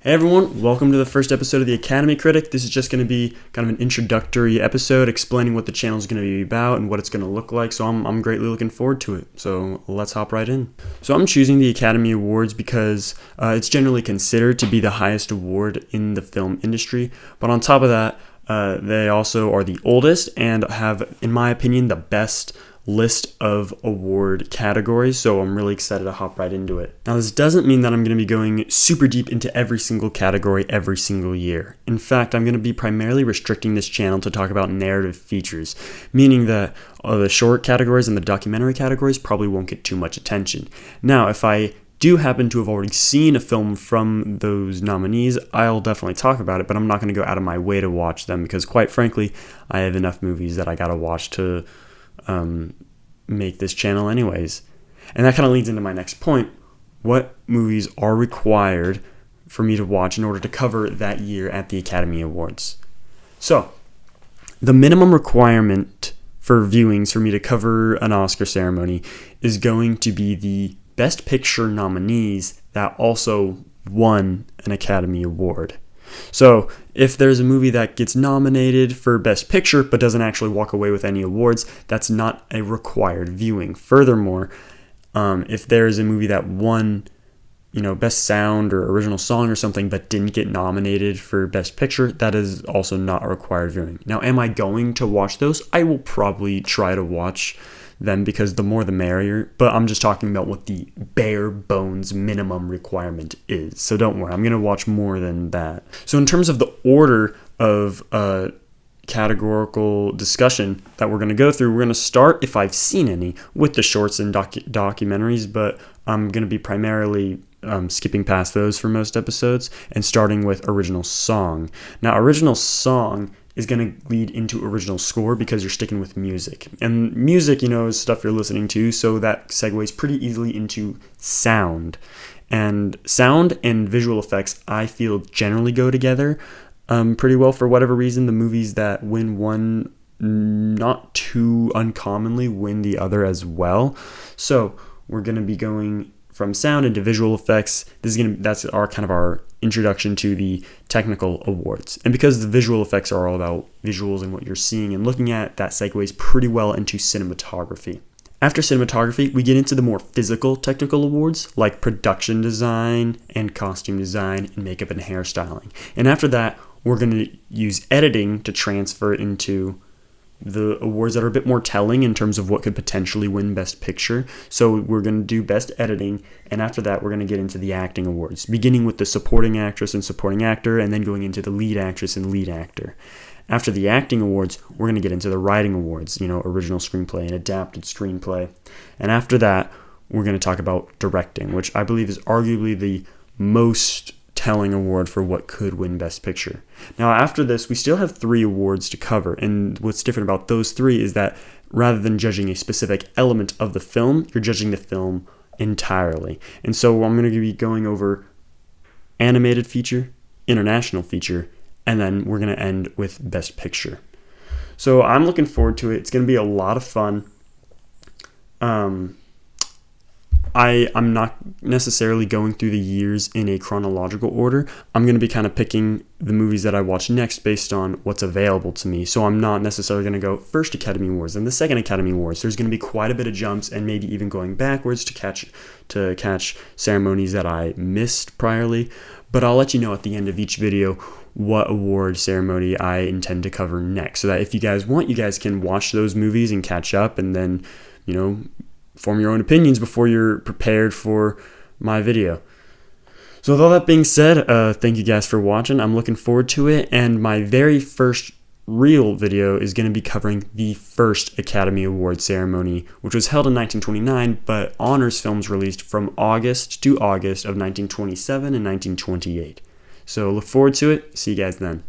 Hey everyone, welcome to the first episode of the Academy Critic. This is just going to be kind of an introductory episode explaining what the channel is going to be about and what it's going to look like, so I'm greatly looking forward to it. So let's hop right in. So I'm choosing the Academy Awards because it's generally considered to be the highest award in the film industry, but on top of that, they also are the oldest and have, in my opinion, the best list of award categories, so I'm really excited to hop right into it. Now, this doesn't mean that I'm going to be going super deep into every single category every single year. In fact, I'm going to be primarily restricting this channel to talk about narrative features, meaning that the short categories and the documentary categories probably won't get too much attention. Now, if I do happen to have already seen a film from those nominees, I'll definitely talk about it, but I'm not going to go out of my way to watch them because, quite frankly, I have enough movies that I gotta watch to make this channel anyways. And that kind of leads into my next point. What movies are required for me to watch in order to cover that year at the Academy Awards? So, the minimum requirement for viewings for me to cover an Oscar ceremony is going to be the Best Picture nominees that also won an Academy Award. So if there's a movie that gets nominated for Best Picture but doesn't actually walk away with any awards, that's not a required viewing. Furthermore, if there's a movie that won, Best Sound or Original Song or something but didn't get nominated for Best Picture, that is also not a required viewing. Now, am I going to watch those? I will probably try to watch them because the more the merrier, but I'm just talking about what the bare bones minimum requirement is. So don't worry, I'm going to watch more than that. So in terms of the order of categorical discussion that we're going to go through, we're going to start, if I've seen any, with the shorts and documentaries, but I'm going to be primarily skipping past those for most episodes and starting with original song. Now, original song is going to lead into original score because you're sticking with music. And music, is stuff you're listening to, so that segues pretty easily into sound. And sound and visual effects, I feel, generally go together pretty well. For whatever reason, the movies that win one, not too uncommonly, win the other as well. So we're going to be going from sound into visual effects. That's our introduction to the technical awards. And because the visual effects are all about visuals and what you're seeing and looking at, that segues pretty well into cinematography. After cinematography, we get into the more physical technical awards like production design and costume design and makeup and hairstyling. And after that, we're going to use editing to transfer into the awards that are a bit more telling in terms of what could potentially win Best Picture. So we're going to do Best Editing, and after that, we're going to get into the acting awards, beginning with the supporting actress and supporting actor, and then going into the lead actress and lead actor. After the acting awards, we're going to get into the writing awards, original screenplay and adapted screenplay. And after that, we're going to talk about directing, which I believe is arguably the most telling award for what could win Best Picture. Now, after this, we still have 3 awards to cover, and what's different about those 3 is that rather than judging a specific element of the film, you're judging the film entirely. And so I'm going to be going over animated feature, international feature, and then we're going to end with Best Picture. So I'm looking forward to it. It's going to be a lot of fun. I'm not necessarily going through the years in a chronological order. I'm going to be kind of picking the movies that I watch next based on what's available to me. So I'm not necessarily going to go first Academy Awards and the second Academy Awards. There's going to be quite a bit of jumps and maybe even going backwards to catch ceremonies that I missed priorly. But I'll let you know at the end of each video what award ceremony I intend to cover next, so that if you guys want, you guys can watch those movies and catch up and then, form your own opinions before you're prepared for my video. So with all that being said, thank you guys for watching. I'm looking forward to it, and my very first real video is going to be covering the first Academy Award ceremony, which was held in 1929, but honors films released from August to August of 1927 and 1928. So look forward to it. See you guys then.